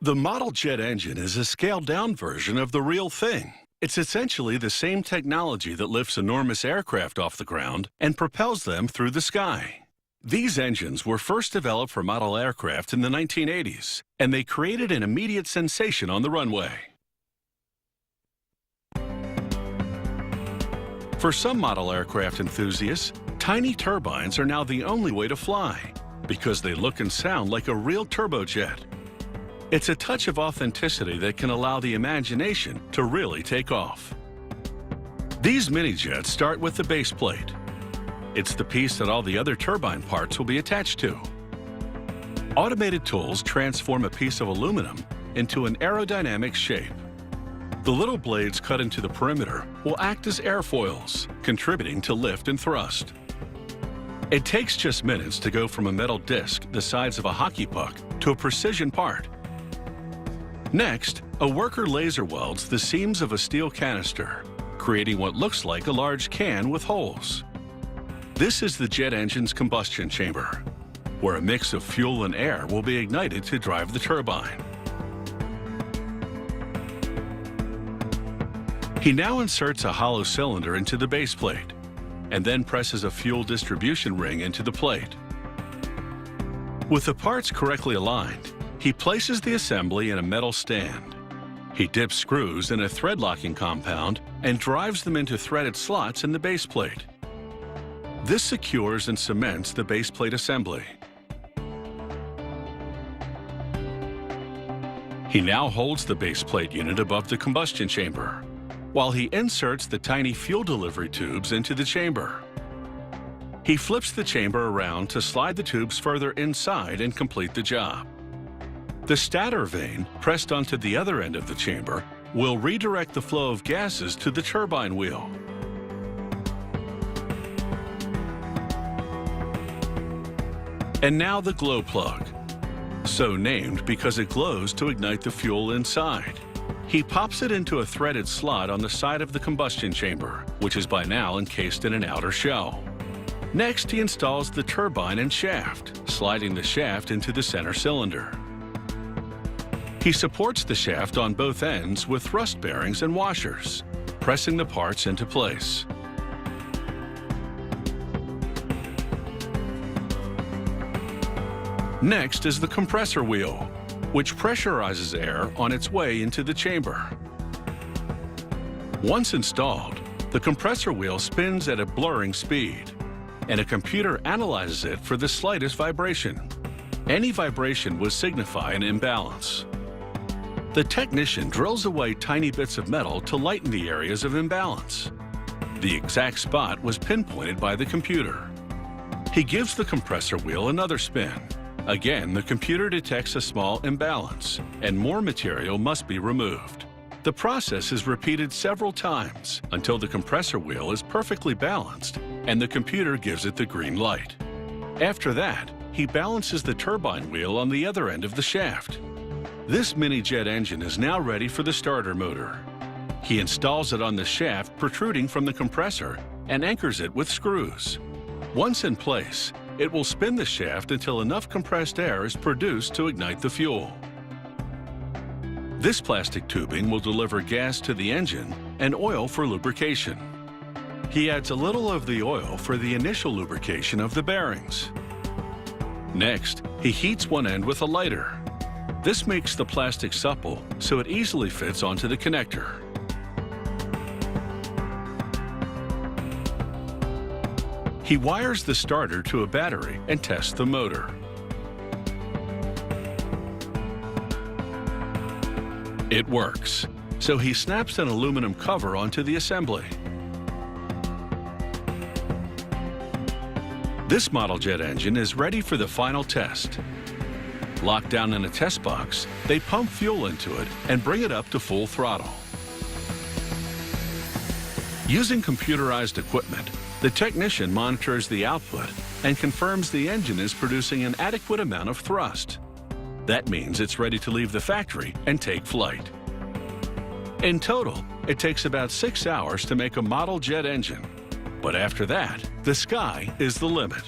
The model jet engine is a scaled-down version of the real thing. It's essentially the same technology that lifts enormous aircraft off the ground and propels them through the sky. These engines were first developed for model aircraft in the 1980s, and they created an immediate sensation on the runway. For some model aircraft enthusiasts, tiny turbines are now the only way to fly because they look and sound like a real turbojet. It's a touch of authenticity that can allow the imagination to really take off. These mini-jets start with the base plate. It's the piece that all the other turbine parts will be attached to. Automated tools transform a piece of aluminum into an aerodynamic shape. The little blades cut into the perimeter will act as airfoils, contributing to lift and thrust. It takes just minutes to go from a metal disc the size of a hockey puck to a precision part. Next, a worker laser welds the seams of a steel canister, creating what looks like a large can with holes. This is the jet engine's combustion chamber, where a mix of fuel and air will be ignited to drive the turbine. He now inserts a hollow cylinder into the base plate, and then presses a fuel distribution ring into the plate. With the parts correctly aligned, he places the assembly in a metal stand. He dips screws in a thread locking compound and drives them into threaded slots in the base plate. This secures and cements the base plate assembly. He now holds the base plate unit above the combustion chamber, while he inserts the tiny fuel delivery tubes into the chamber. He flips the chamber around to slide the tubes further inside and complete the job. The stator vane, pressed onto the other end of the chamber, will redirect the flow of gases to the turbine wheel. And now the glow plug, so named because it glows to ignite the fuel inside. He pops it into a threaded slot on the side of the combustion chamber, which is by now encased in an outer shell. Next, he installs the turbine and shaft, sliding the shaft into the center cylinder. He supports the shaft on both ends with thrust bearings and washers, pressing the parts into place. Next is the compressor wheel, which pressurizes air on its way into the chamber. Once installed, the compressor wheel spins at a blurring speed, and a computer analyzes it for the slightest vibration. Any vibration would signify an imbalance. The technician drills away tiny bits of metal to lighten the areas of imbalance. The exact spot was pinpointed by the computer. He gives the compressor wheel another spin. Again, the computer detects a small imbalance, and more material must be removed. The process is repeated several times until the compressor wheel is perfectly balanced and the computer gives it the green light. After that, he balances the turbine wheel on the other end of the shaft. This mini-jet engine is now ready for the starter motor. He installs it on the shaft protruding from the compressor and anchors it with screws. Once in place, it will spin the shaft until enough compressed air is produced to ignite the fuel. This plastic tubing will deliver gas to the engine and oil for lubrication. He adds a little of the oil for the initial lubrication of the bearings. Next, he heats one end with a lighter. This makes the plastic supple so it easily fits onto the connector. He wires the starter to a battery and tests the motor. It works, so he snaps an aluminum cover onto the assembly. This model jet engine is ready for the final test. Locked down in a test box, they pump fuel into it and bring it up to full throttle. Using computerized equipment, the technician monitors the output and confirms the engine is producing an adequate amount of thrust. That means it's ready to leave the factory and take flight. In total, it takes about 6 hours to make a model jet engine. But after that, the sky is the limit.